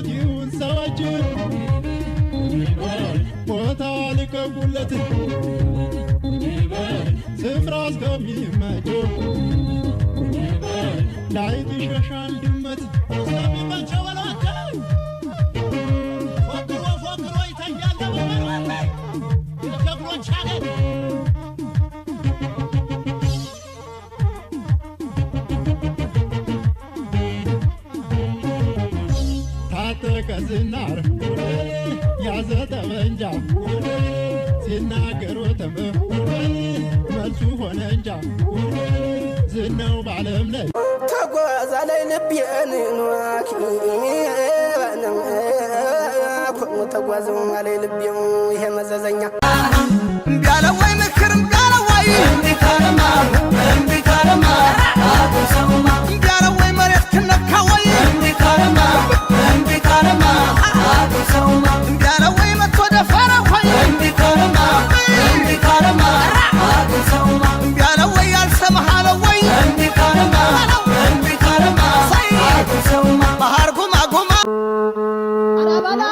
ሞቲውን ሰዎች ቦታ ልቀቁለት ስፍራ እስከሚመቸው ላይት ይሸሻል ድመት እስከሚመቸው በሏቸው ፎክሮ ፎክሮ ይተኛል በበሏቸው የጀግኖች ሀገር ታጠቀ ዝናር ያዘ ጠመንጃ ሲናገሩትም መልሱ ሆነ እንጃ ዝናው ባለም ላይ ተጓዛ ላይ ልቤን ተጓዘው ላይ ልቤው ይሄ መዘዘኛ ቢያለ ወይ ምክርም ቢያለ ወይ እንዲካለማ አብሰውማ ቢያለ ወይ መሬት ትነካ ወይ እንዲካለማ አብሰውማ ቢያለ ወይ መቶ ደፈረ ወይ እንዲካለማ አብሰውማ ቢያለ ወይ ያልሰማሃለ ወይ እንዲካለማ አብሰውማ ባህር ጉማ ጉማ አራባላ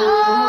Oh